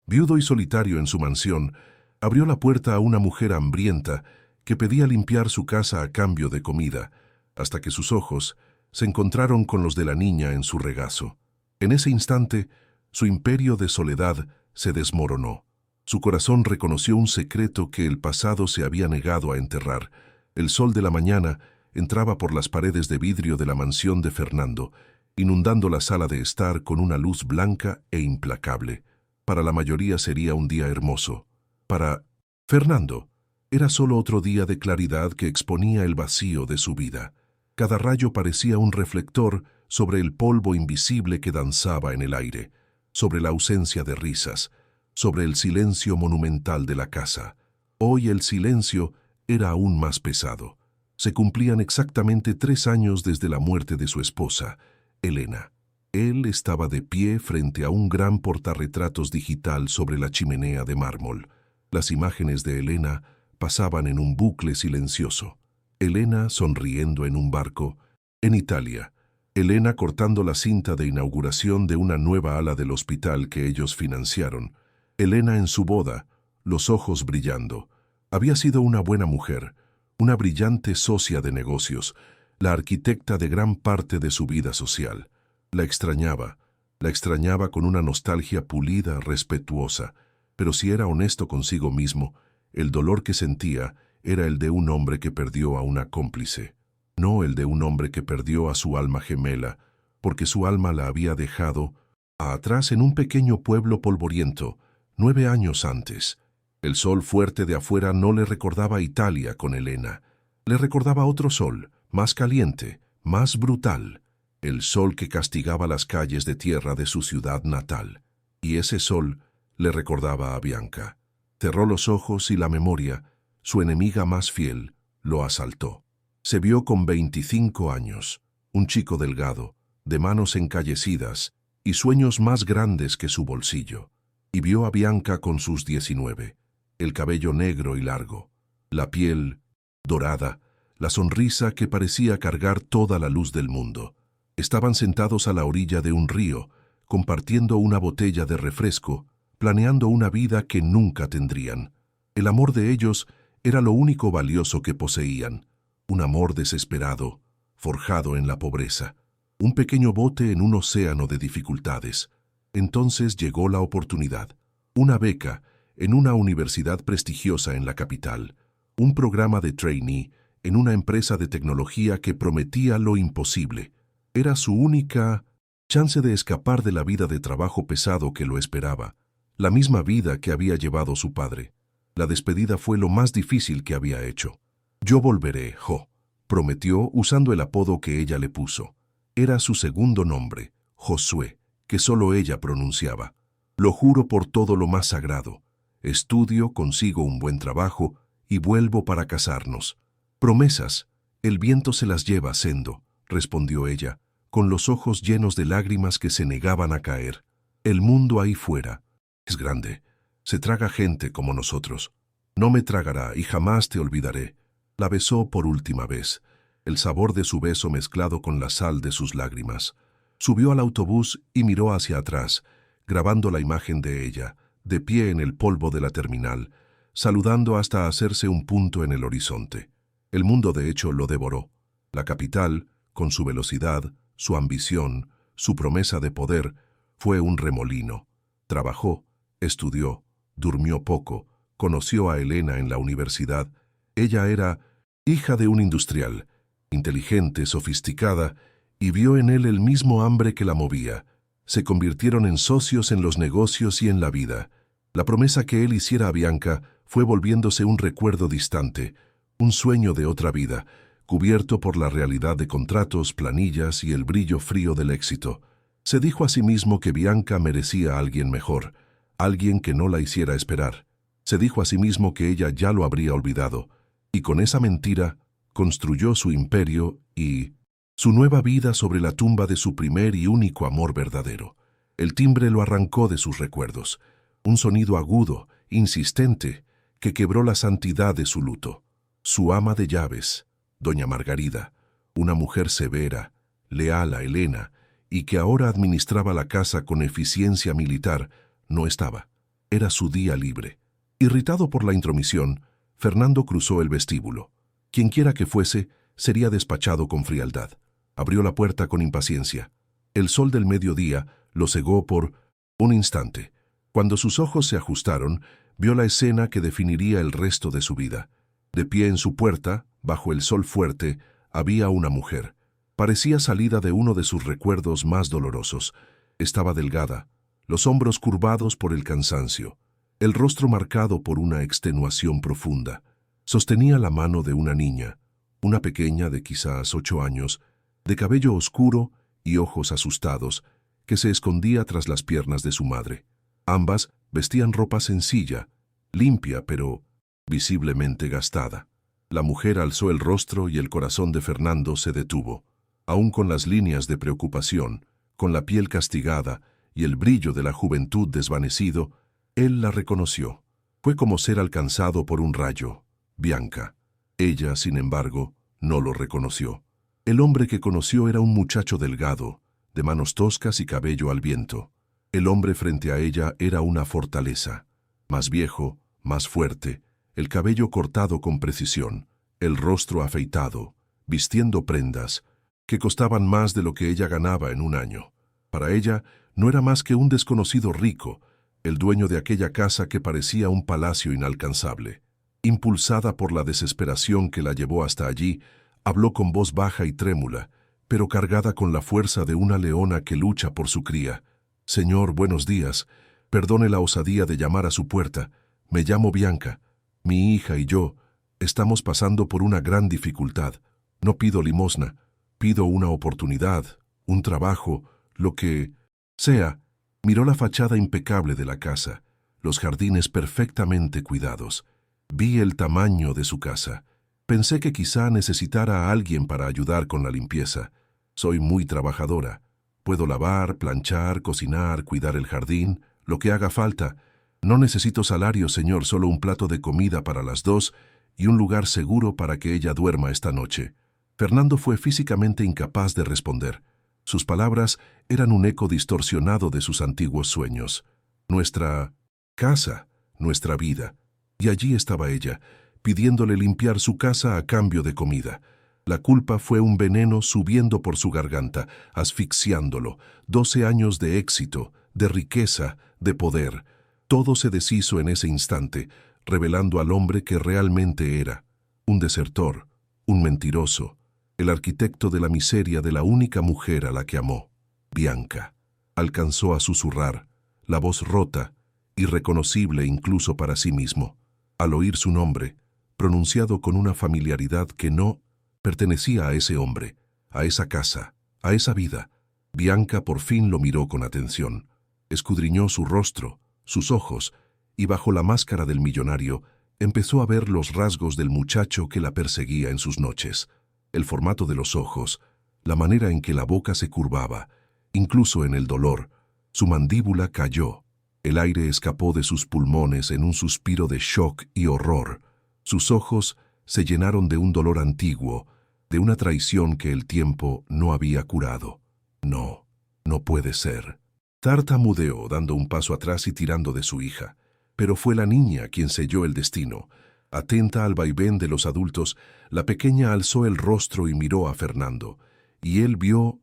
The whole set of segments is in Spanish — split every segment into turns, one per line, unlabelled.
Viudo y solitario en su mansión, abrió la puerta a una mujer hambrienta que pedía limpiar su casa a cambio de comida, hasta que sus ojos se encontraron con los de la niña en su regazo. En ese instante, su imperio de soledad se desmoronó. Su corazón reconoció un secreto que el pasado se había negado a enterrar. El sol de la mañana entraba por las paredes de vidrio de la mansión de Fernando, inundando la sala de estar con una luz blanca e implacable. Para la mayoría sería un día hermoso. Para Fernando, era solo otro día de claridad que exponía el vacío de su vida. Cada rayo parecía un reflector sobre el polvo invisible que danzaba en el aire, sobre la ausencia de risas, sobre el silencio monumental de la casa. Hoy el silencio era aún más pesado. Se cumplían exactamente 3 años desde la muerte de su esposa, Elena. Él estaba de pie frente a un gran portarretratos digital sobre la chimenea de mármol. Las imágenes de Elena pasaban en un bucle silencioso. Elena sonriendo en un barco, en Italia. Elena cortando la cinta de inauguración de una nueva ala del hospital que ellos financiaron. Elena en su boda, los ojos brillando. Había sido una buena mujer, una brillante socia de negocios, la arquitecta de gran parte de su vida social. La extrañaba con una nostalgia pulida, respetuosa, pero si era honesto consigo mismo, el dolor que sentía era el de un hombre que perdió a una cómplice, no el de un hombre que perdió a su alma gemela, porque su alma la había dejado atrás en un pequeño pueblo polvoriento, 9 años antes. El sol fuerte de afuera no le recordaba Italia con Elena, le recordaba otro sol, más caliente, más brutal, el sol que castigaba las calles de tierra de su ciudad natal. Y ese sol le recordaba a Bianca. Cerró los ojos y la memoria, su enemiga más fiel, lo asaltó. Se vio con 25 años, un chico delgado, de manos encallecidas y sueños más grandes que su bolsillo. Y vio a Bianca con sus 19, el cabello negro y largo, la piel dorada, la sonrisa que parecía cargar toda la luz del mundo. Estaban sentados a la orilla de un río, compartiendo una botella de refresco, planeando una vida que nunca tendrían. El amor de ellos era lo único valioso que poseían, un amor desesperado, forjado en la pobreza, un pequeño bote en un océano de dificultades. Entonces llegó la oportunidad, una beca en una universidad prestigiosa en la capital, un programa de trainee en una empresa de tecnología que prometía lo imposible. Era su única chance de escapar de la vida de trabajo pesado que lo esperaba, la misma vida que había llevado su padre. La despedida fue lo más difícil que había hecho. «Yo volveré, Jo», prometió usando el apodo que ella le puso. Era su segundo nombre, Josué, que solo ella pronunciaba. «Lo juro por todo lo más sagrado. Estudio, consigo un buen trabajo y vuelvo para casarnos». «Promesas, el viento se las lleva, Sendo», respondió ella, con los ojos llenos de lágrimas que se negaban a caer. «El mundo ahí fuera es grande. Se traga gente como nosotros. No me tragará y jamás te olvidaré». La besó por última vez, el sabor de su beso mezclado con la sal de sus lágrimas. Subió al autobús y miró hacia atrás, grabando la imagen de ella, de pie en el polvo de la terminal, saludando hasta hacerse un punto en el horizonte. El mundo de hecho lo devoró. La capital, con su velocidad, su ambición, su promesa de poder, fue un remolino. Trabajó, estudió, durmió poco, conoció a Elena en la universidad. Ella era hija de un industrial, inteligente, sofisticada, y vio en él el mismo hambre que la movía. Se convirtieron en socios en los negocios y en la vida. La promesa que él hiciera a Bianca fue volviéndose un recuerdo distante, un sueño de otra vida, cubierto por la realidad de contratos, planillas y el brillo frío del éxito. Se dijo a sí mismo que Bianca merecía a alguien mejor, alguien que no la hiciera esperar. Se dijo a sí mismo que ella ya lo habría olvidado, y con esa mentira construyó su imperio y su nueva vida sobre la tumba de su primer y único amor verdadero. El timbre lo arrancó de sus recuerdos, un sonido agudo, insistente, que quebró la santidad de su luto. Su ama de llaves, doña Margarida, una mujer severa, leal a Elena, y que ahora administraba la casa con eficiencia militar, no estaba. Era su día libre. Irritado por la intromisión, Fernando cruzó el vestíbulo. Quienquiera que fuese, sería despachado con frialdad. Abrió la puerta con impaciencia. El sol del mediodía lo cegó por un instante. Cuando sus ojos se ajustaron, vio la escena que definiría el resto de su vida. De pie en su puerta, bajo el sol fuerte, había una mujer. Parecía salida de uno de sus recuerdos más dolorosos. Estaba delgada, los hombros curvados por el cansancio, el rostro marcado por una extenuación profunda. Sostenía la mano de una niña, una pequeña de quizás 8 años, de cabello oscuro y ojos asustados, que se escondía tras las piernas de su madre. Ambas vestían ropa sencilla, limpia pero visiblemente gastada. La mujer alzó el rostro y el corazón de Fernando se detuvo. Aún con las líneas de preocupación, con la piel castigada y el brillo de la juventud desvanecido, él la reconoció. Fue como ser alcanzado por un rayo. Bianca. Ella, sin embargo, no lo reconoció. El hombre que conoció era un muchacho delgado, de manos toscas y cabello al viento. El hombre frente a ella era una fortaleza. Más viejo, más fuerte, el cabello cortado con precisión, el rostro afeitado, vistiendo prendas que costaban más de lo que ella ganaba en un año. Para ella no era más que un desconocido rico, el dueño de aquella casa que parecía un palacio inalcanzable. Impulsada por la desesperación que la llevó hasta allí, habló con voz baja y trémula, pero cargada con la fuerza de una leona que lucha por su cría. «Señor, buenos días. Perdone la osadía de llamar a su puerta. Me llamo Bianca. Mi hija y yo estamos pasando por una gran dificultad. No pido limosna. Pido una oportunidad, un trabajo, lo que sea». Miró la fachada impecable de la casa, los jardines perfectamente cuidados. Vi el tamaño de su casa. Pensé que quizá necesitara a alguien para ayudar con la limpieza. Soy muy trabajadora. Puedo lavar, planchar, cocinar, cuidar el jardín, lo que haga falta. No necesito salario, señor, solo un plato de comida para las dos y un lugar seguro para que ella duerma esta noche. Fernando fue físicamente incapaz de responder. Sus palabras eran un eco distorsionado de sus antiguos sueños. Nuestra casa, nuestra vida. Y allí estaba ella, pidiéndole limpiar su casa a cambio de comida. La culpa fue un veneno subiendo por su garganta, asfixiándolo. 12 años de éxito, de riqueza, de poder. Todo se deshizo en ese instante, revelando al hombre que realmente era. Un desertor, un mentiroso, el arquitecto de la miseria de la única mujer a la que amó. Bianca. Alcanzó a susurrar, la voz rota, irreconocible incluso para sí mismo. Al oír su nombre, pronunciado con una familiaridad que no pertenecía a ese hombre, a esa casa, a esa vida, Bianca por fin lo miró con atención. Escudriñó su rostro, sus ojos, y bajo la máscara del millonario empezó a ver los rasgos del muchacho que la perseguía en sus noches. El formato de los ojos, la manera en que la boca se curvaba, incluso en el dolor. Su mandíbula cayó. El aire escapó de sus pulmones en un suspiro de shock y horror. Sus ojos se llenaron de un dolor antiguo, de una traición que el tiempo no había curado. No, no puede ser. Tartamudeó, dando un paso atrás y tirando de su hija. Pero fue la niña quien selló el destino. Atenta al vaivén de los adultos, la pequeña alzó el rostro y miró a Fernando. Y él vio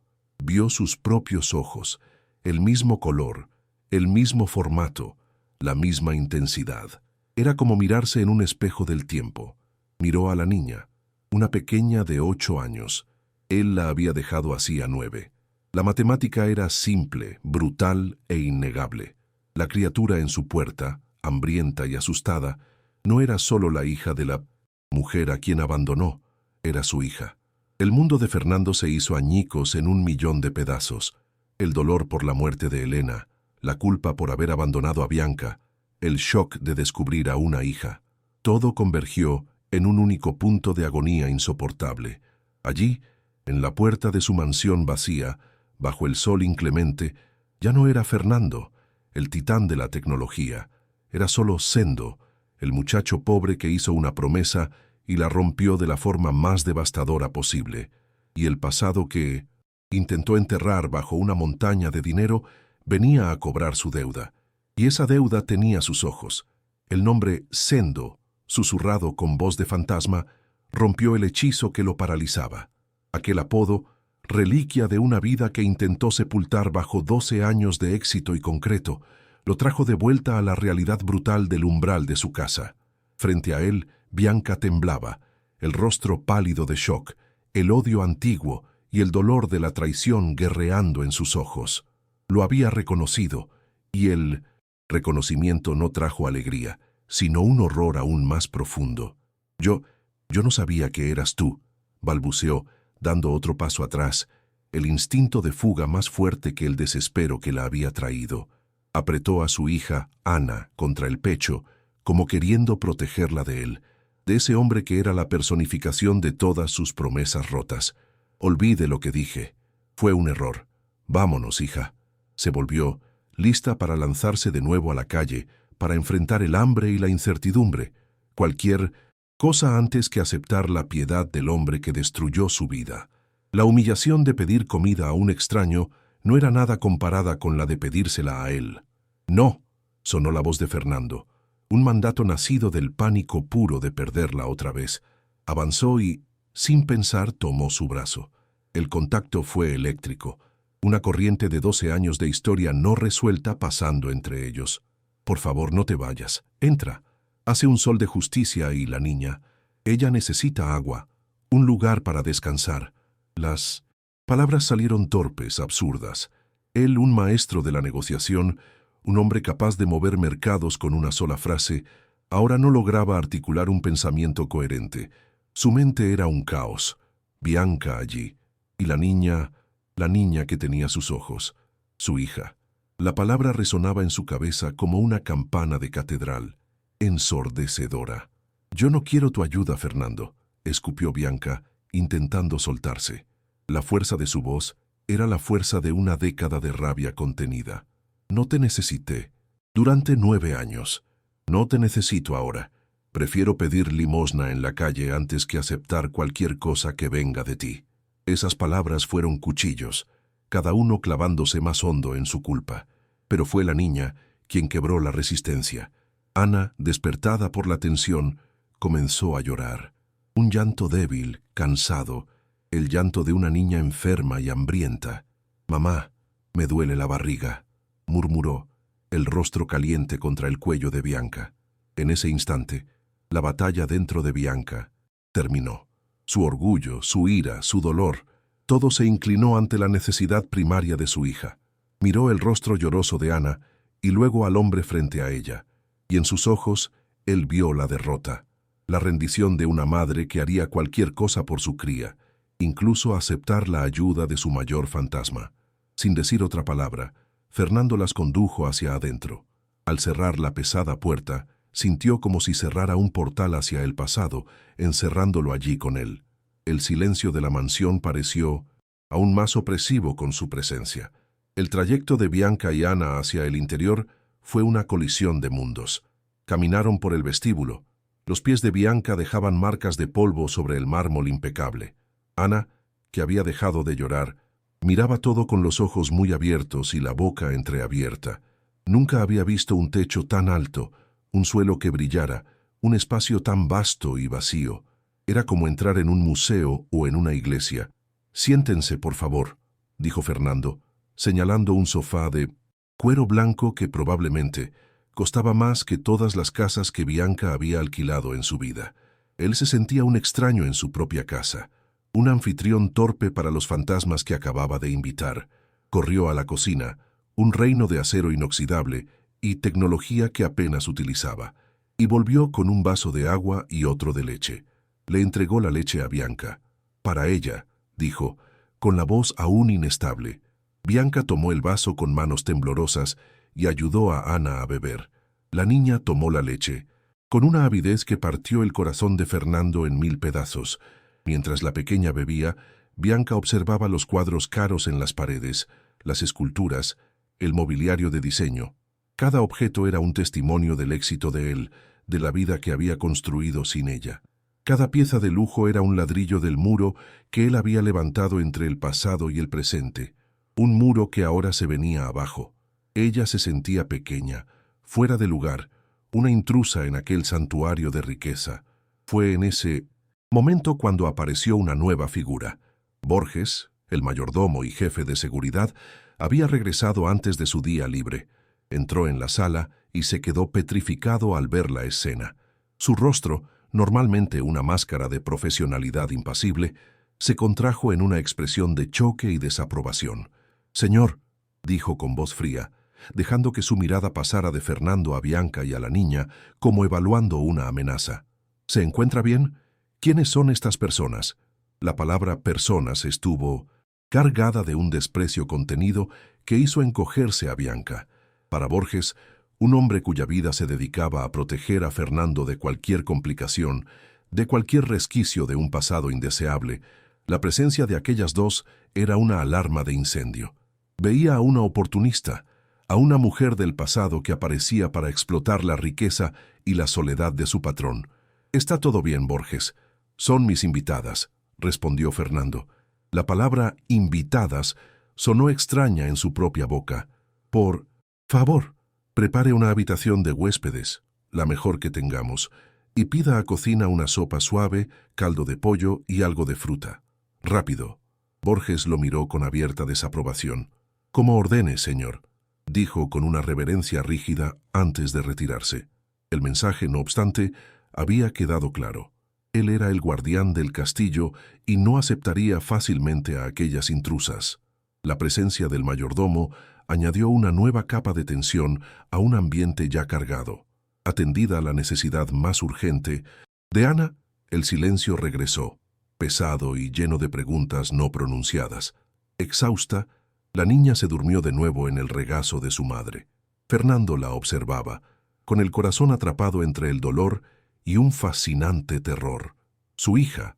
sus propios ojos, el mismo color, el mismo formato, la misma intensidad. Era como mirarse en un espejo del tiempo. Miró a la niña, una pequeña de 8 años. Él la había dejado así a 9. La matemática era simple, brutal e innegable. La criatura en su puerta, hambrienta y asustada, no era solo la hija de la mujer a quien abandonó, era su hija. El mundo de Fernando se hizo añicos en 1.000.000 de pedazos. El dolor por la muerte de Elena, la culpa por haber abandonado a Bianca, el shock de descubrir a una hija. Todo convergió en un único punto de agonía insoportable. Allí, en la puerta de su mansión vacía, bajo el sol inclemente, ya no era Fernando, el titán de la tecnología. Era solo Sendo, el muchacho pobre que hizo una promesa y la rompió de la forma más devastadora posible. Y el pasado que intentó enterrar bajo una montaña de dinero venía a cobrar su deuda. Y esa deuda tenía sus ojos. El nombre Sendo, susurrado con voz de fantasma, rompió el hechizo que lo paralizaba. Aquel apodo, reliquia de una vida que intentó sepultar bajo 12 años de éxito y concreto, lo trajo de vuelta a la realidad brutal del umbral de su casa. Frente a él, Bianca temblaba, el rostro pálido de shock, el odio antiguo y el dolor de la traición guerreando en sus ojos. Lo había reconocido, y el reconocimiento no trajo alegría, sino un horror aún más profundo. Yo no sabía que eras tú, balbuceó, dando otro paso atrás, el instinto de fuga más fuerte que el desespero que la había traído. Apretó a su hija, Ana, contra el pecho, como queriendo protegerla de él, de ese hombre que era la personificación de todas sus promesas rotas. Olvide lo que dije. Fue un error. Vámonos, hija. Se volvió, lista para lanzarse de nuevo a la calle, para enfrentar el hambre y la incertidumbre, cualquier cosa antes que aceptar la piedad del hombre que destruyó su vida. La humillación de pedir comida a un extraño no era nada comparada con la de pedírsela a él. «No», sonó la voz de Fernando, un mandato nacido del pánico puro de perderla otra vez. Avanzó y, sin pensar, tomó su brazo. El contacto fue eléctrico, una corriente de 12 años de historia no resuelta pasando entre ellos. «Por favor, no te vayas. Entra. Hace un sol de justicia y la niña. Ella necesita agua, un lugar para descansar». Las palabras salieron torpes, absurdas. Él, un maestro de la negociación, un hombre capaz de mover mercados con una sola frase, ahora no lograba articular un pensamiento coherente. Su mente era un caos. Bianca allí. Y la niña que tenía sus ojos. Su hija. La palabra resonaba en su cabeza como una campana de catedral, ensordecedora. «Yo no quiero tu ayuda, Fernando», escupió Bianca, intentando soltarse. La fuerza de su voz era la fuerza de una década de rabia contenida. «No te necesité. Durante 9 años. No te necesito ahora. Prefiero pedir limosna en la calle antes que aceptar cualquier cosa que venga de ti». Esas palabras fueron cuchillos, cada uno clavándose más hondo en su culpa. Pero fue la niña quien quebró la resistencia. Ana, despertada por la tensión, comenzó a llorar. Un llanto débil, cansado, el llanto de una niña enferma y hambrienta. «Mamá, me duele la barriga», murmuró, el rostro caliente contra el cuello de Bianca. En ese instante, la batalla dentro de Bianca terminó. Su orgullo, su ira, su dolor, todo se inclinó ante la necesidad primaria de su hija. Miró el rostro lloroso de Ana y luego al hombre frente a ella, y en sus ojos él vio la derrota, la rendición de una madre que haría cualquier cosa por su cría, incluso aceptar la ayuda de su mayor fantasma. Sin decir otra palabra, Fernando las condujo hacia adentro. Al cerrar la pesada puerta, sintió como si cerrara un portal hacia el pasado, encerrándolo allí con él. El silencio de la mansión pareció aún más opresivo con su presencia. El trayecto de Bianca y Ana hacia el interior fue una colisión de mundos. Caminaron por el vestíbulo. Los pies de Bianca dejaban marcas de polvo sobre el mármol impecable. Ana, que había dejado de llorar, miraba todo con los ojos muy abiertos y la boca entreabierta. Nunca había visto un techo tan alto, un suelo que brillara, un espacio tan vasto y vacío. Era como entrar en un museo o en una iglesia. «Siéntense, por favor», dijo Fernando, señalando un sofá de cuero blanco que probablemente costaba más que todas las casas que Bianca había alquilado en su vida. Él se sentía un extraño en su propia casa, un anfitrión torpe para los fantasmas que acababa de invitar. Corrió a la cocina, un reino de acero inoxidable y tecnología que apenas utilizaba, y volvió con un vaso de agua y otro de leche. Le entregó la leche a Bianca. «Para ella», dijo, con la voz aún inestable. Bianca tomó el vaso con manos temblorosas y ayudó a Ana a beber. La niña tomó la leche, con una avidez que partió el corazón de Fernando en 1000 pedazos. Mientras la pequeña bebía, Bianca observaba los cuadros caros en las paredes, las esculturas, el mobiliario de diseño. Cada objeto era un testimonio del éxito de él, de la vida que había construido sin ella. Cada pieza de lujo era un ladrillo del muro que él había levantado entre el pasado y el presente, un muro que ahora se venía abajo. Ella se sentía pequeña, fuera de lugar, una intrusa en aquel santuario de riqueza. Fue en ese momento cuando apareció una nueva figura. Borges, el mayordomo y jefe de seguridad, había regresado antes de su día libre. Entró en la sala y se quedó petrificado al ver la escena. Su rostro, normalmente una máscara de profesionalidad impasible, se contrajo en una expresión de choque y desaprobación. «Señor», dijo con voz fría, dejando que su mirada pasara de Fernando a Bianca y a la niña, como evaluando una amenaza. «¿Se encuentra bien? ¿Quiénes son estas personas?» La palabra personas estuvo cargada de un desprecio contenido que hizo encogerse a Bianca. Para Borges, un hombre cuya vida se dedicaba a proteger a Fernando de cualquier complicación, de cualquier resquicio de un pasado indeseable, la presencia de aquellas dos era una alarma de incendio. Veía a una oportunista, a una mujer del pasado que aparecía para explotar la riqueza y la soledad de su patrón. «Está todo bien, Borges. Son mis invitadas», respondió Fernando. La palabra «invitadas» sonó extraña en su propia boca. «Por favor, prepare una habitación de huéspedes, la mejor que tengamos, y pida a cocina una sopa suave, caldo de pollo y algo de fruta. Rápido». Borges lo miró con abierta desaprobación. «Como ordene, señor», dijo con una reverencia rígida antes de retirarse. El mensaje, no obstante, había quedado claro. Él era el guardián del castillo y no aceptaría fácilmente a aquellas intrusas. La presencia del mayordomo añadió una nueva capa de tensión a un ambiente ya cargado. Atendida la necesidad más urgente de Ana, el silencio regresó, pesado y lleno de preguntas no pronunciadas. Exhausta, la niña se durmió de nuevo en el regazo de su madre. Fernando la observaba, con el corazón atrapado entre el dolor y un fascinante terror. Su hija,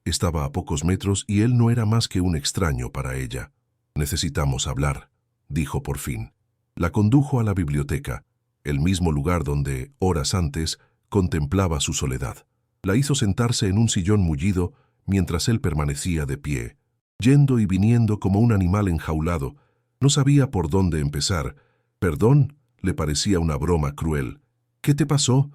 estaba a pocos metros y él no era más que un extraño para ella. «Necesitamos hablar», dijo por fin. La condujo a la biblioteca, el mismo lugar donde, horas antes, contemplaba su soledad. La hizo sentarse en un sillón mullido mientras él permanecía de pie, yendo y viniendo como un animal enjaulado. No sabía por dónde empezar. «Perdón», le parecía una broma cruel. «¿Qué te pasó?»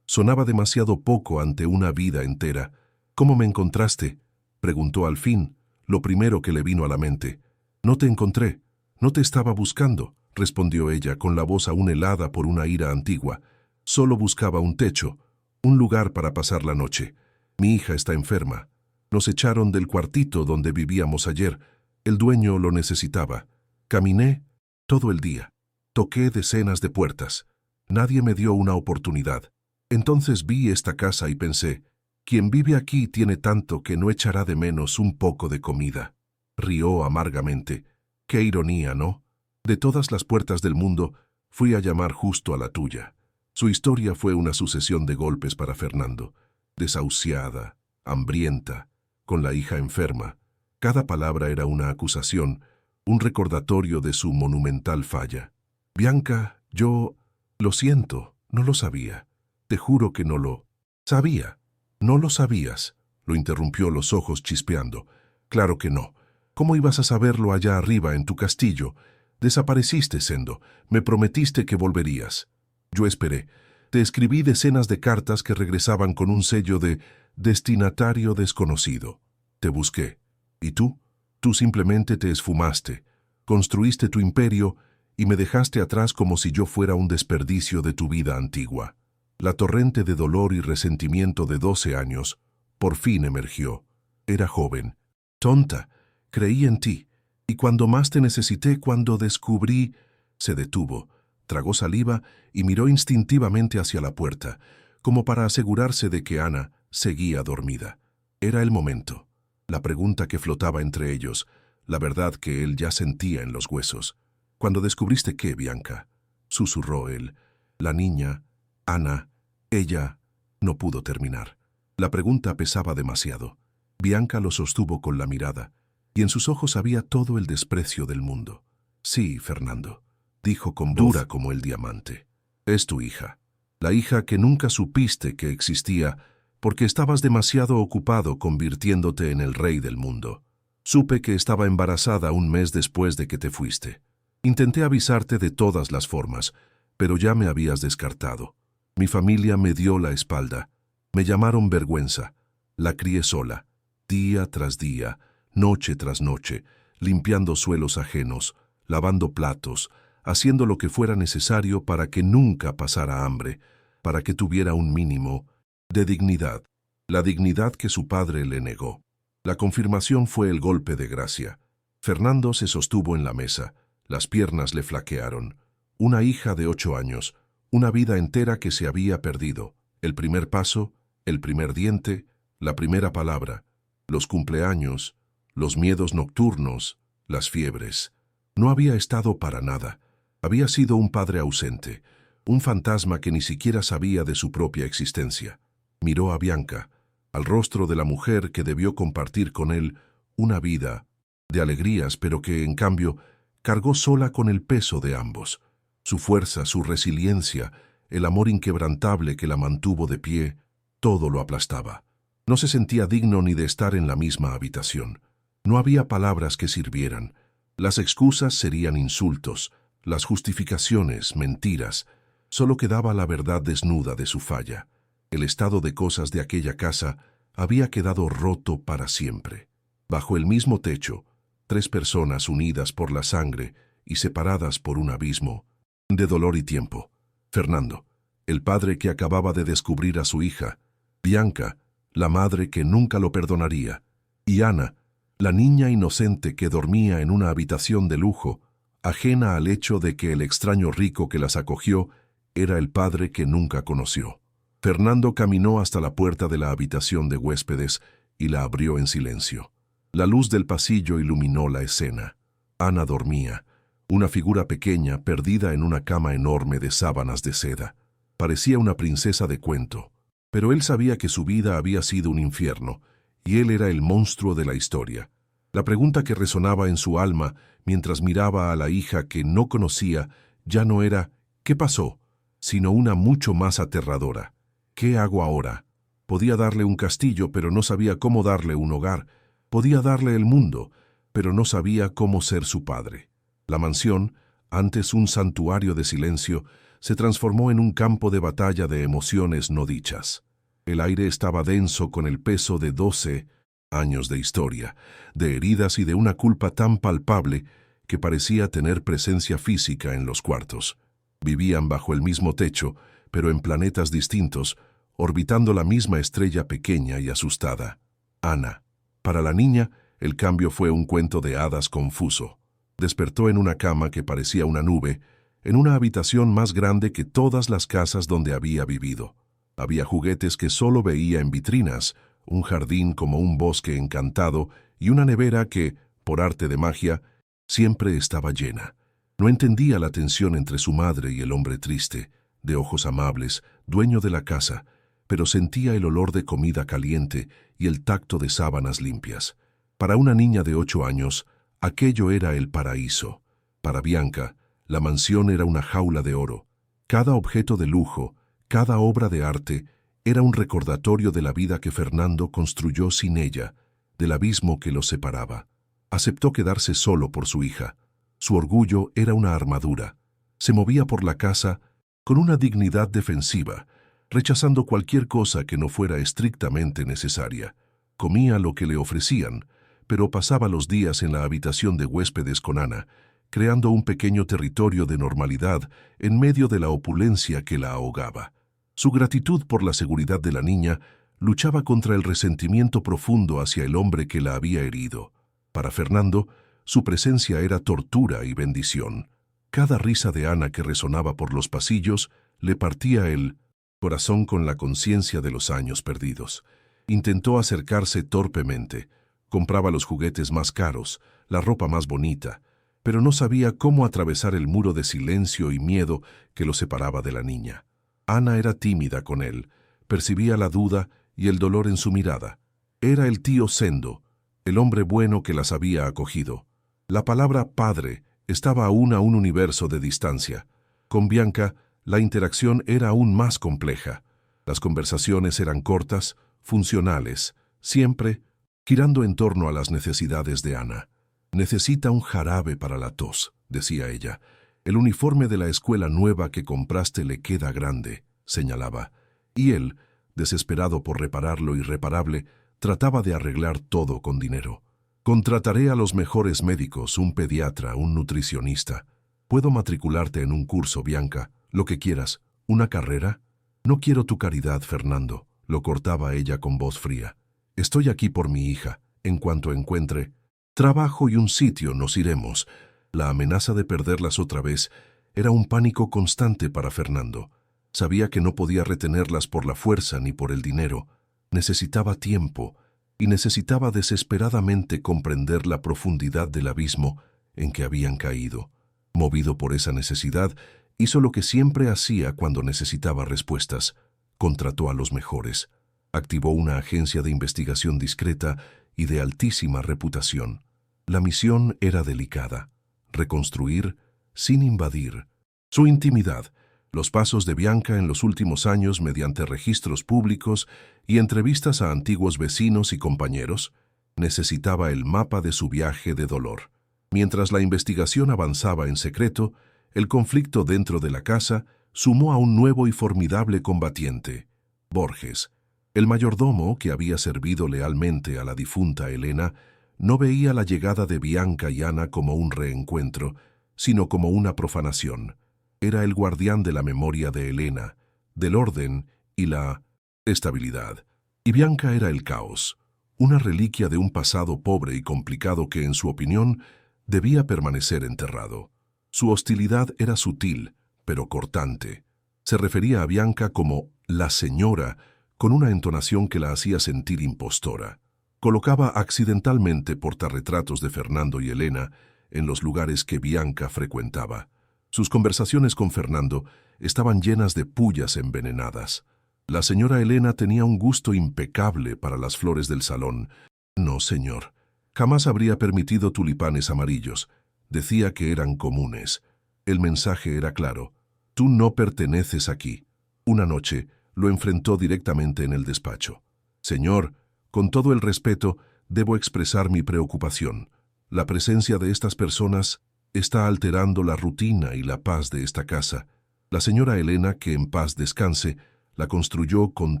Sonaba demasiado poco ante una vida entera. «¿Cómo me encontraste?», preguntó al fin, lo primero que le vino a la mente. «No te encontré, no te estaba buscando», respondió ella con la voz aún helada por una ira antigua. «Solo buscaba un techo, un lugar para pasar la noche. Mi hija está enferma. Nos echaron del cuartito donde vivíamos ayer. El dueño lo necesitaba. Caminé todo el día. Toqué decenas de puertas. Nadie me dio una oportunidad. Entonces vi esta casa y pensé, quien vive aquí tiene tanto que no echará de menos un poco de comida». Rió amargamente. «Qué ironía, ¿no? De todas las puertas del mundo, fui a llamar justo a la tuya». Su historia fue una sucesión de golpes para Fernando. Desahuciada, hambrienta, con la hija enferma. Cada palabra era una acusación, un recordatorio de su monumental falla. «Bianca, yo lo siento, no lo sabía. Te juro que no lo sabía». «No lo sabías», lo interrumpió, los ojos chispeando. «Claro que no. ¿Cómo ibas a saberlo allá arriba en tu castillo? Desapareciste, Sendo. Me prometiste que volverías. Yo esperé. Te escribí decenas de cartas que regresaban con un sello de destinatario desconocido. Te busqué. ¿Y tú? Tú simplemente te esfumaste. Construiste tu imperio y me dejaste atrás como si yo fuera un desperdicio de tu vida antigua». La torrente de dolor y resentimiento de 12 años por fin emergió. Era joven. «Tonta, creí en ti. Y cuando más te necesité, cuando descubrí...» Se detuvo, tragó saliva y miró instintivamente hacia la puerta, como para asegurarse de que Ana seguía dormida. Era el momento. La pregunta que flotaba entre ellos, la verdad que él ya sentía en los huesos. «¿Cuándo descubriste qué, Bianca?», susurró él. La niña, Ana, ella, no pudo terminar. La pregunta pesaba demasiado. Bianca lo sostuvo con la mirada, y en sus ojos había todo el desprecio del mundo. «Sí, Fernando», dijo con voz dura como el diamante. «Es tu hija. La hija que nunca supiste que existía porque estabas demasiado ocupado convirtiéndote en el rey del mundo. Supe que estaba embarazada un mes después de que te fuiste. Intenté avisarte de todas las formas, pero ya me habías descartado. Mi familia me dio la espalda. Me llamaron vergüenza. La crié sola, día tras día, noche tras noche, limpiando suelos ajenos, lavando platos, haciendo lo que fuera necesario para que nunca pasara hambre, para que tuviera un mínimo de dignidad, la dignidad que su padre le negó. La confirmación fue el golpe de gracia. Fernando se sostuvo en la mesa, las piernas le flaquearon. Una hija de 8 años, una vida entera que se había perdido, el primer paso, el primer diente, la primera palabra, los cumpleaños, los miedos nocturnos, las fiebres. No había estado para nada. Había sido un padre ausente, un fantasma que ni siquiera sabía de su propia existencia. Miró a Bianca, al rostro de la mujer que debió compartir con él una vida de alegrías, pero que, en cambio, cargó sola con el peso de ambos. Su fuerza, su resiliencia, el amor inquebrantable que la mantuvo de pie, todo lo aplastaba. No se sentía digno ni de estar en la misma habitación. No había palabras que sirvieran. Las excusas serían insultos, las justificaciones, mentiras. Solo quedaba la verdad desnuda de su falla. El estado de cosas de aquella casa había quedado roto para siempre. Bajo el mismo techo, 3 personas unidas por la sangre y separadas por un abismo de dolor y tiempo. Fernando, el padre que acababa de descubrir a su hija; Bianca, la madre que nunca lo perdonaría; y Ana, la niña inocente que dormía en una habitación de lujo, ajena al hecho de que el extraño rico que las acogió era el padre que nunca conoció. Fernando caminó hasta la puerta de la habitación de huéspedes y la abrió en silencio. La luz del pasillo iluminó la escena. Ana dormía, una figura pequeña perdida en una cama enorme de sábanas de seda. Parecía una princesa de cuento, pero él sabía que su vida había sido un infierno, y él era el monstruo de la historia. La pregunta que resonaba en su alma mientras miraba a la hija que no conocía ya no era «¿qué pasó?», sino una mucho más aterradora. «¿Qué hago ahora?». Podía darle un castillo, pero no sabía cómo darle un hogar. Podía darle el mundo, pero no sabía cómo ser su padre. La mansión, antes un santuario de silencio, se transformó en un campo de batalla de emociones no dichas. El aire estaba denso con el peso de 12 años de historia, de heridas y de una culpa tan palpable que parecía tener presencia física en los cuartos. Vivían bajo el mismo techo, pero en planetas distintos, orbitando la misma estrella pequeña y asustada. Ana. Para la niña, el cambio fue un cuento de hadas confuso. Despertó en una cama que parecía una nube, en una habitación más grande que todas las casas donde había vivido. Había juguetes que solo veía en vitrinas, un jardín como un bosque encantado y una nevera que, por arte de magia, siempre estaba llena. No entendía la tensión entre su madre y el hombre triste, de ojos amables, dueño de la casa, pero sentía el olor de comida caliente y el tacto de sábanas limpias. Para una niña de 8 años, aquello era el paraíso. Para Bianca, la mansión era una jaula de oro. Cada objeto de lujo, cada obra de arte, era un recordatorio de la vida que Fernando construyó sin ella, del abismo que los separaba. Aceptó quedarse solo por su hija. Su orgullo era una armadura. Se movía por la casa con una dignidad defensiva, rechazando cualquier cosa que no fuera estrictamente necesaria. Comía lo que le ofrecían, pero pasaba los días en la habitación de huéspedes con Ana, creando un pequeño territorio de normalidad en medio de la opulencia que la ahogaba. Su gratitud por la seguridad de la niña luchaba contra el resentimiento profundo hacia el hombre que la había herido. Para Fernando, su presencia era tortura y bendición. Cada risa de Ana que resonaba por los pasillos le partía el corazón con la conciencia de los años perdidos. Intentó acercarse torpemente. Compraba los juguetes más caros, la ropa más bonita, pero no sabía cómo atravesar el muro de silencio y miedo que lo separaba de la niña. Ana era tímida con él, percibía la duda y el dolor en su mirada. Era el tío Sendo, el hombre bueno que las había acogido. La palabra padre estaba aún a un universo de distancia. Con Bianca, la interacción era aún más compleja. Las conversaciones eran cortas, funcionales, siempre girando en torno a las necesidades de Ana. «Necesita un jarabe para la tos», decía ella. El uniforme de la escuela nueva que compraste le queda grande, señalaba, y él, desesperado por reparar lo irreparable, trataba de arreglar todo con dinero. Contrataré a los mejores médicos, un pediatra, un nutricionista. Puedo matricularte en un curso, Bianca, lo que quieras. ¿Una carrera? No quiero tu caridad, Fernando, lo cortaba ella con voz fría. Estoy aquí por mi hija. En cuanto encuentre trabajo y un sitio, nos iremos. La amenaza de perderlas otra vez era un pánico constante para Fernando. Sabía que no podía retenerlas por la fuerza ni por el dinero. Necesitaba tiempo y necesitaba desesperadamente comprender la profundidad del abismo en que habían caído. Movido por esa necesidad, hizo lo que siempre hacía cuando necesitaba respuestas. Contrató a los mejores. Activó una agencia de investigación discreta y de altísima reputación. La misión era delicada: reconstruir, sin invadir, su intimidad, los pasos de Bianca en los últimos años mediante registros públicos y entrevistas a antiguos vecinos y compañeros. Necesitaba el mapa de su viaje de dolor. Mientras la investigación avanzaba en secreto, el conflicto dentro de la casa sumó a un nuevo y formidable combatiente: Borges. El mayordomo, que había servido lealmente a la difunta Elena, no veía la llegada de Bianca y Ana como un reencuentro, sino como una profanación. Era el guardián de la memoria de Elena, del orden y la estabilidad. Y Bianca era el caos, una reliquia de un pasado pobre y complicado que, en su opinión, debía permanecer enterrado. Su hostilidad era sutil, pero cortante. Se refería a Bianca como la señora, con una entonación que la hacía sentir impostora. Colocaba accidentalmente portarretratos de Fernando y Elena en los lugares que Bianca frecuentaba. Sus conversaciones con Fernando estaban llenas de pullas envenenadas. La señora Elena tenía un gusto impecable para las flores del salón. No, señor. Jamás habría permitido tulipanes amarillos. Decía que eran comunes. El mensaje era claro: tú no perteneces aquí. Una noche lo enfrentó directamente en el despacho. Señor, con todo el respeto, debo expresar mi preocupación. La presencia de estas personas está alterando la rutina y la paz de esta casa. La señora Elena, que en paz descanse, la construyó con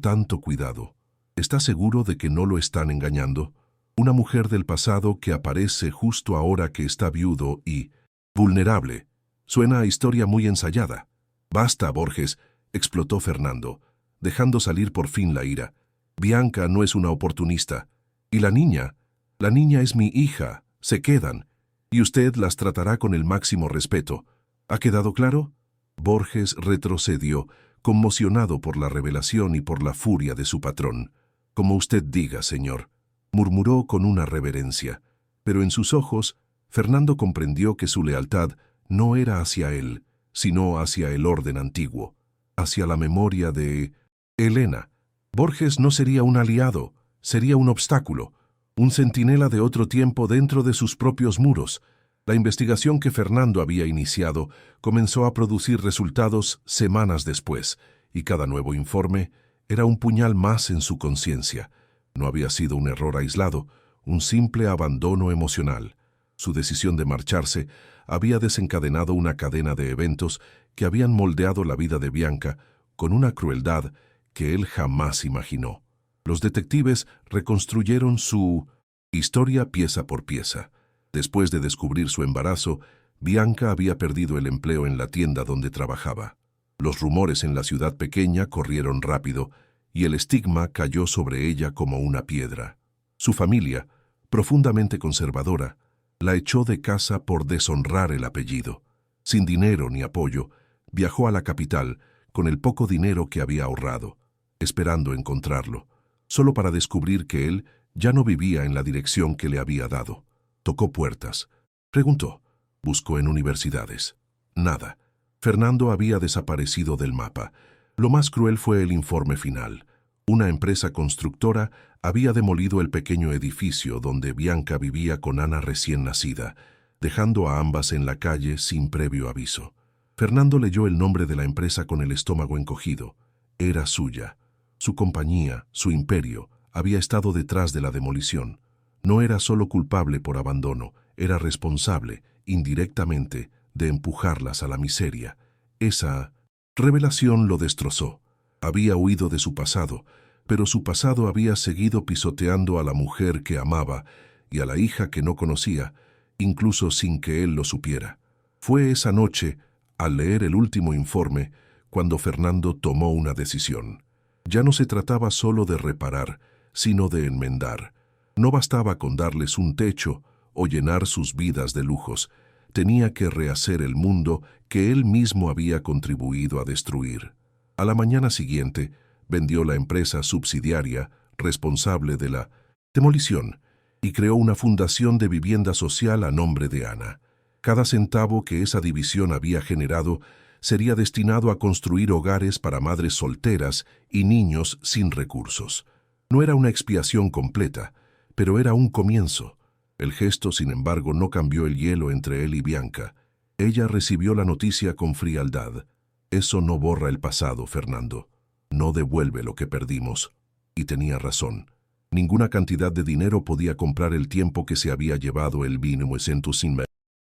tanto cuidado. ¿Está seguro de que no lo están engañando? Una mujer del pasado que aparece justo ahora que está viudo y vulnerable. Suena a historia muy ensayada. Basta, Borges, explotó Fernando, dejando salir por fin la ira. Bianca no es una oportunista. ¿Y la niña? La niña es mi hija. Se quedan. Y usted las tratará con el máximo respeto. ¿Ha quedado claro? Borges retrocedió, conmocionado por la revelación y por la furia de su patrón. Como usted diga, señor, murmuró con una reverencia. Pero en sus ojos, Fernando comprendió que su lealtad no era hacia él, sino hacia el orden antiguo, hacia la memoria de Elena. Borges no sería un aliado, sería un obstáculo, un centinela de otro tiempo dentro de sus propios muros. La investigación que Fernando había iniciado comenzó a producir resultados semanas después, y cada nuevo informe era un puñal más en su conciencia. No había sido un error aislado, un simple abandono emocional. Su decisión de marcharse había desencadenado una cadena de eventos que habían moldeado la vida de Bianca con una crueldad que él jamás imaginó. Los detectives reconstruyeron su historia pieza por pieza. Después de descubrir su embarazo, Bianca había perdido el empleo en la tienda donde trabajaba. Los rumores en la ciudad pequeña corrieron rápido y el estigma cayó sobre ella como una piedra. Su familia, profundamente conservadora, la echó de casa por deshonrar el apellido. Sin dinero ni apoyo, viajó a la capital con el poco dinero que había ahorrado, esperando encontrarlo, solo para descubrir que él ya no vivía en la dirección que le había dado. Tocó puertas, preguntó, buscó en universidades. Nada. Fernando había desaparecido del mapa. Lo más cruel fue el informe final. Una empresa constructora había demolido el pequeño edificio donde Bianca vivía con Ana recién nacida, dejando a ambas en la calle sin previo aviso. Fernando leyó el nombre de la empresa con el estómago encogido. Era suya. Su compañía, su imperio, había estado detrás de la demolición. No era solo culpable por abandono, era responsable, indirectamente, de empujarlas a la miseria. Esa revelación lo destrozó. Había huido de su pasado, pero su pasado había seguido pisoteando a la mujer que amaba y a la hija que no conocía, incluso sin que él lo supiera. Fue esa noche, al leer el último informe, cuando Fernando tomó una decisión. Ya no se trataba solo de reparar, sino de enmendar. No bastaba con darles un techo o llenar sus vidas de lujos. Tenía que rehacer el mundo que él mismo había contribuido a destruir. A la mañana siguiente, vendió la empresa subsidiaria responsable de la demolición y creó una fundación de vivienda social a nombre de Ana. Cada centavo que esa división había generado sería destinado a construir hogares para madres solteras y niños sin recursos. No era una expiación completa, pero era un comienzo. El gesto, sin embargo, no cambió el hielo entre él y Bianca. Ella recibió la noticia con frialdad. Eso no borra el pasado, Fernando. No devuelve lo que perdimos. Y tenía razón. Ninguna cantidad de dinero podía comprar el tiempo que se había llevado el vino sin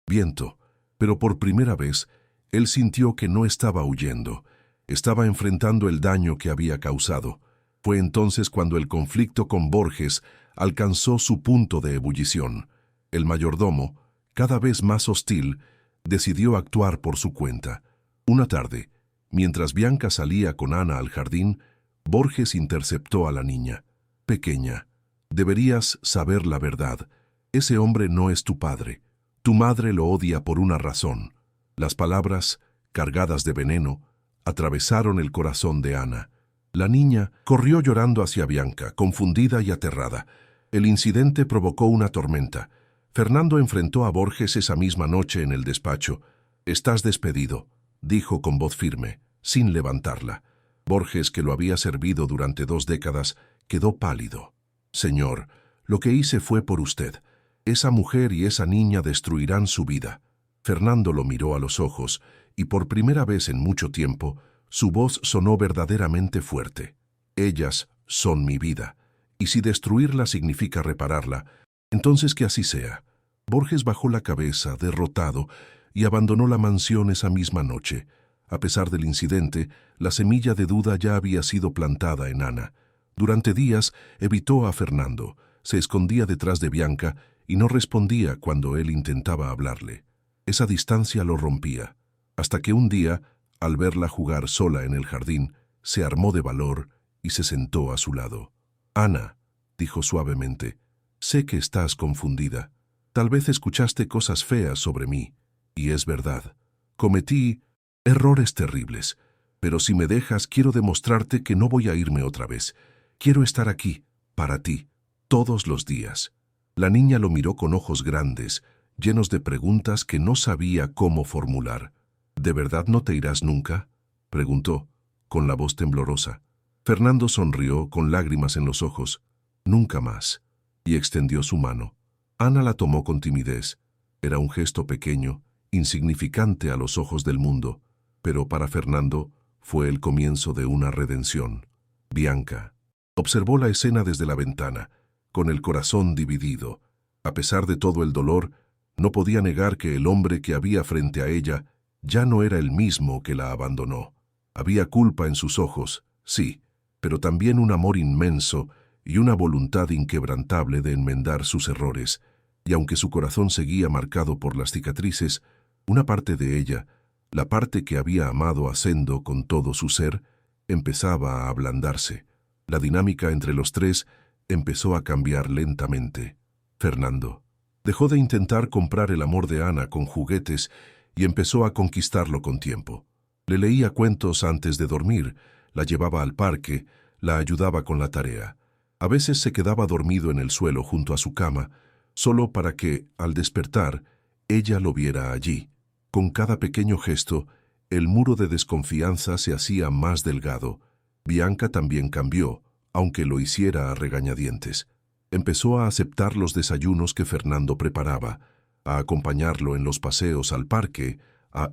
viento. Pero por primera vez, él sintió que no estaba huyendo. Estaba enfrentando el daño que había causado. Fue entonces cuando el conflicto con Borges alcanzó su punto de ebullición. El mayordomo, cada vez más hostil, decidió actuar por su cuenta. Una tarde, mientras Bianca salía con Ana al jardín, Borges interceptó a la niña. Pequeña, deberías saber la verdad. Ese hombre no es tu padre. Tu madre lo odia por una razón. Las palabras, cargadas de veneno, atravesaron el corazón de Ana. La niña corrió llorando hacia Bianca, confundida y aterrada. El incidente provocó una tormenta. Fernando enfrentó a Borges esa misma noche en el despacho. «Estás despedido», dijo con voz firme, sin levantarla. Borges, que lo había servido durante 2 décadas, quedó pálido. «Señor, lo que hice fue por usted. Esa mujer y esa niña destruirán su vida». Fernando lo miró a los ojos y por primera vez en mucho tiempo su voz sonó verdaderamente fuerte. «Ellas son mi vida, y si destruirla significa repararla, entonces que así sea». Borges bajó la cabeza, derrotado, y abandonó la mansión esa misma noche. A pesar del incidente, la semilla de duda ya había sido plantada en Ana. Durante días evitó a Fernando, se escondía detrás de Bianca y no respondía cuando él intentaba hablarle. Esa distancia lo rompía, hasta que un día, al verla jugar sola en el jardín, se armó de valor y se sentó a su lado. «Ana», dijo suavemente, «sé que estás confundida. Tal vez escuchaste cosas feas sobre mí, y es verdad. Cometí errores terribles, pero si me dejas quiero demostrarte que no voy a irme otra vez. Quiero estar aquí, para ti, todos los días». La niña lo miró con ojos grandes, llenos de preguntas que no sabía cómo formular. «¿De verdad no te irás nunca?», preguntó, con la voz temblorosa. Fernando sonrió con lágrimas en los ojos. «Nunca más», y extendió su mano. Ana la tomó con timidez. Era un gesto pequeño, insignificante a los ojos del mundo, pero para Fernando fue el comienzo de una redención. Bianca observó la escena desde la ventana, con el corazón dividido. A pesar de todo el dolor, no podía negar que el hombre que había frente a ella ya no era el mismo que la abandonó. Había culpa en sus ojos, sí, pero también un amor inmenso y una voluntad inquebrantable de enmendar sus errores, y aunque su corazón seguía marcado por las cicatrices, una parte de ella, la parte que había amado a Sendo con todo su ser, empezaba a ablandarse. La dinámica entre los tres empezó a cambiar lentamente. Fernando dejó de intentar comprar el amor de Ana con juguetes y empezó a conquistarlo con tiempo. Le leía cuentos antes de dormir, la llevaba al parque, la ayudaba con la tarea. A veces se quedaba dormido en el suelo junto a su cama, solo para que, al despertar, ella lo viera allí. Con cada pequeño gesto, el muro de desconfianza se hacía más delgado. Bianca también cambió, aunque lo hiciera a regañadientes. Empezó a aceptar los desayunos que Fernando preparaba, a acompañarlo en los paseos al parque, a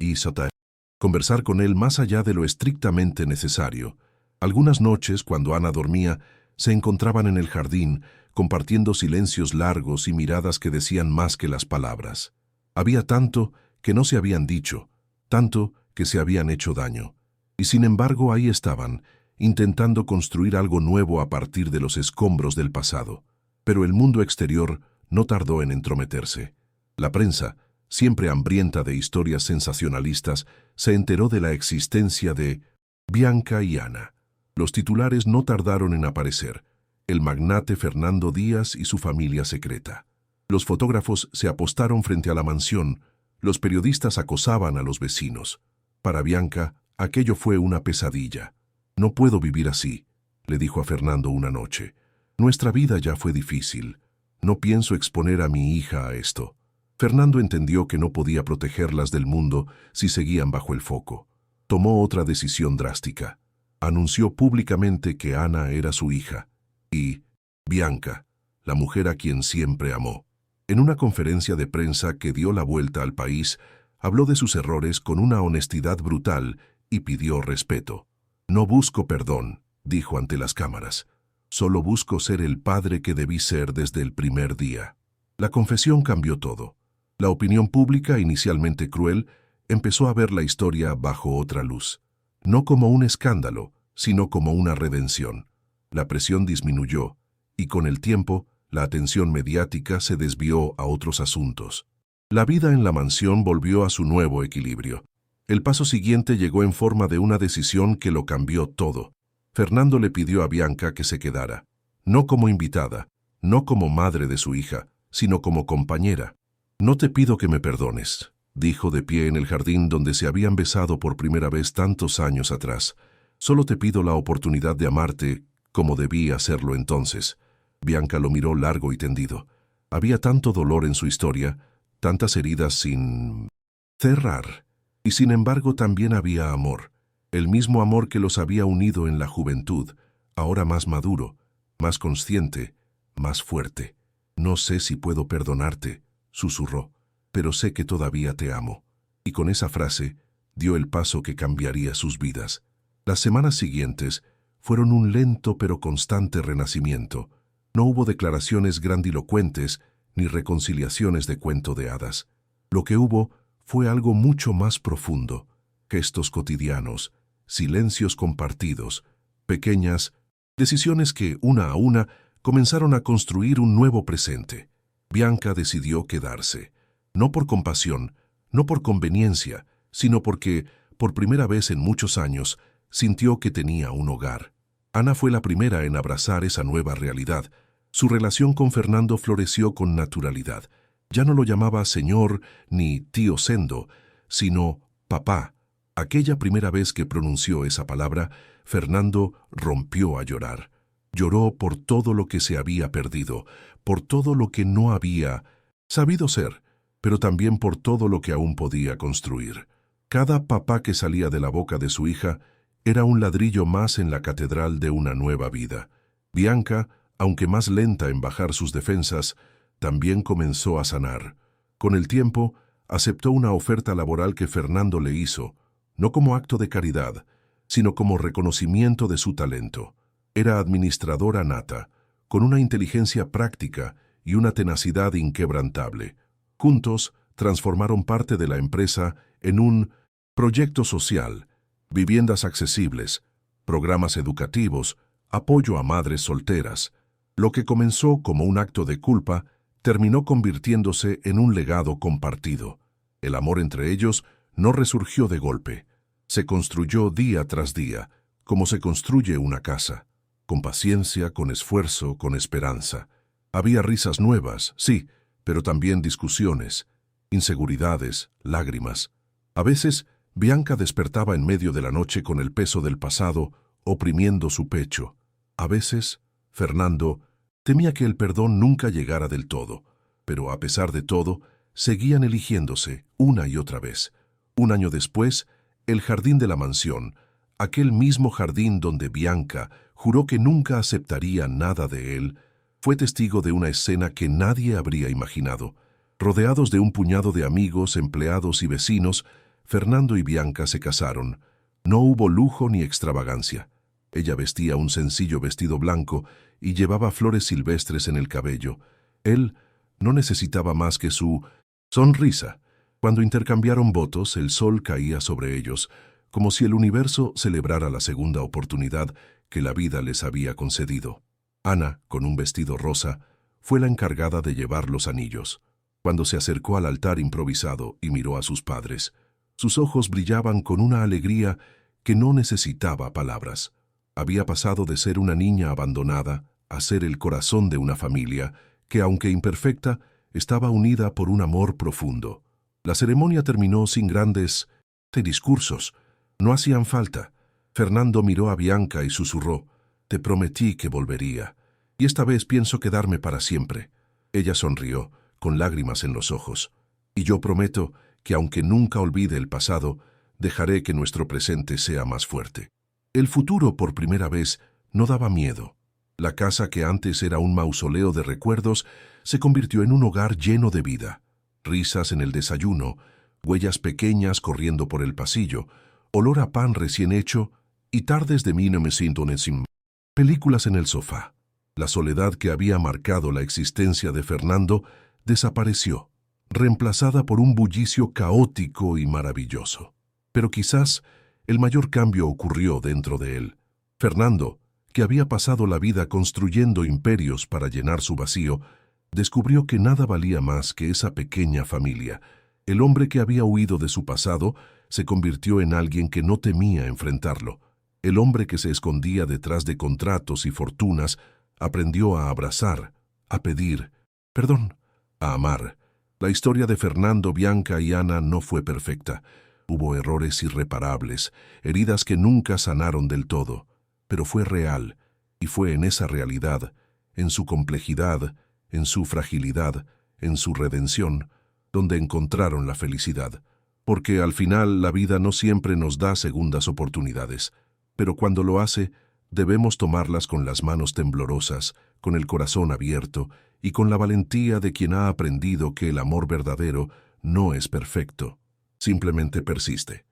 conversar con él más allá de lo estrictamente necesario. Algunas noches, cuando Ana dormía, se encontraban en el jardín, compartiendo silencios largos y miradas que decían más que las palabras. Había tanto que no se habían dicho, tanto que se habían hecho daño. Y sin embargo ahí estaban, intentando construir algo nuevo a partir de los escombros del pasado. Pero el mundo exterior no tardó en entrometerse. La prensa, siempre hambrienta de historias sensacionalistas, se enteró de la existencia de Bianca y Ana. Los titulares no tardaron en aparecer: el magnate Fernando Díaz y su familia secreta. Los fotógrafos se apostaron frente a la mansión, los periodistas acosaban a los vecinos. Para Bianca, aquello fue una pesadilla. «No puedo vivir así», le dijo a Fernando una noche. «Nuestra vida ya fue difícil. No pienso exponer a mi hija a esto». Fernando entendió que no podía protegerlas del mundo si seguían bajo el foco. Tomó otra decisión drástica. Anunció públicamente que Ana era su hija y Bianca, la mujer a quien siempre amó. En una conferencia de prensa que dio la vuelta al país, habló de sus errores con una honestidad brutal y pidió respeto. «No busco perdón», dijo ante las cámaras. «Solo busco ser el padre que debí ser desde el primer día». La confesión cambió todo. La opinión pública, inicialmente cruel, empezó a ver la historia bajo otra luz. No como un escándalo, sino como una redención. La presión disminuyó, y con el tiempo, la atención mediática se desvió a otros asuntos. La vida en la mansión volvió a su nuevo equilibrio. El paso siguiente llegó en forma de una decisión que lo cambió todo. Fernando le pidió a Bianca que se quedara, no como invitada, no como madre de su hija, sino como compañera. «No te pido que me perdones», dijo de pie en el jardín donde se habían besado por primera vez tantos años atrás. «Solo te pido la oportunidad de amarte como debí hacerlo entonces». Bianca lo miró largo y tendido. Había tanto dolor en su historia, tantas heridas sin cerrar. Y sin embargo también había amor, el mismo amor que los había unido en la juventud, ahora más maduro, más consciente, más fuerte. «No sé si puedo perdonarte», susurró, «pero sé que todavía te amo». Y con esa frase dio el paso que cambiaría sus vidas. Las semanas siguientes fueron un lento pero constante renacimiento. No hubo declaraciones grandilocuentes ni reconciliaciones de cuento de hadas. Lo que hubo fue algo mucho más profundo: gestos cotidianos, silencios compartidos, pequeñas decisiones que, una a una, comenzaron a construir un nuevo presente. Bianca decidió quedarse, no por compasión, no por conveniencia, sino porque, por primera vez en muchos años, sintió que tenía un hogar. Ana fue la primera en abrazar esa nueva realidad. Su relación con Fernando floreció con naturalidad. Ya no lo llamaba señor ni tío Sendo, sino papá. Aquella primera vez que pronunció esa palabra, Fernando rompió a llorar. Lloró por todo lo que se había perdido, por todo lo que no había sabido ser, pero también por todo lo que aún podía construir. Cada papá que salía de la boca de su hija era un ladrillo más en la catedral de una nueva vida. Bianca, aunque más lenta en bajar sus defensas, también comenzó a sanar. Con el tiempo, aceptó una oferta laboral que Fernando le hizo, no como acto de caridad, sino como reconocimiento de su talento. Era administradora nata, con una inteligencia práctica y una tenacidad inquebrantable. Juntos, transformaron parte de la empresa en un proyecto social: viviendas accesibles, programas educativos, apoyo a madres solteras. Lo que comenzó como un acto de culpa terminó convirtiéndose en un legado compartido. El amor entre ellos no resurgió de golpe. Se construyó día tras día, como se construye una casa, con paciencia, con esfuerzo, con esperanza. Había risas nuevas, sí, pero también discusiones, inseguridades, lágrimas. A veces, Bianca despertaba en medio de la noche con el peso del pasado oprimiendo su pecho. A veces, Fernando temía que el perdón nunca llegara del todo, pero a pesar de todo, seguían eligiéndose una y otra vez. Un año después, el jardín de la mansión, aquel mismo jardín donde Bianca juró que nunca aceptaría nada de él, fue testigo de una escena que nadie habría imaginado. Rodeados de un puñado de amigos, empleados y vecinos, Fernando y Bianca se casaron. No hubo lujo ni extravagancia. Ella vestía un sencillo vestido blanco y llevaba flores silvestres en el cabello. Él no necesitaba más que su sonrisa. Cuando intercambiaron votos, el sol caía sobre ellos, como si el universo celebrara la segunda oportunidad que la vida les había concedido. Ana, con un vestido rosa, fue la encargada de llevar los anillos. Cuando se acercó al altar improvisado y miró a sus padres, sus ojos brillaban con una alegría que no necesitaba palabras. Había pasado de ser una niña abandonada a ser el corazón de una familia que, aunque imperfecta, estaba unida por un amor profundo. La ceremonia terminó sin grandes discursos. No hacían falta. Fernando miró a Bianca y susurró: «Te prometí que volvería, y esta vez pienso quedarme para siempre». Ella sonrió, con lágrimas en los ojos. «Y yo prometo que, aunque nunca olvide el pasado, dejaré que nuestro presente sea más fuerte». El futuro, por primera vez, no daba miedo. La casa que antes era un mausoleo de recuerdos se convirtió en un hogar lleno de vida. Risas en el desayuno, huellas pequeñas corriendo por el pasillo, olor a pan recién hecho y tardes de mí no me siento sin películas en el sofá. La soledad que había marcado la existencia de Fernando desapareció, reemplazada por un bullicio caótico y maravilloso. Pero quizás el mayor cambio ocurrió dentro de él. Fernando, que había pasado la vida construyendo imperios para llenar su vacío, descubrió que nada valía más que esa pequeña familia. El hombre que había huido de su pasado se convirtió en alguien que no temía enfrentarlo. El hombre que se escondía detrás de contratos y fortunas aprendió a abrazar, a pedir perdón, a amar. La historia de Fernando, Bianca y Ana no fue perfecta. Hubo errores irreparables, heridas que nunca sanaron del todo, pero fue real, y fue en esa realidad, en su complejidad, en su fragilidad, en su redención, donde encontraron la felicidad. Porque al final la vida no siempre nos da segundas oportunidades, pero cuando lo hace, debemos tomarlas con las manos temblorosas, con el corazón abierto y con la valentía de quien ha aprendido que el amor verdadero no es perfecto, simplemente persiste.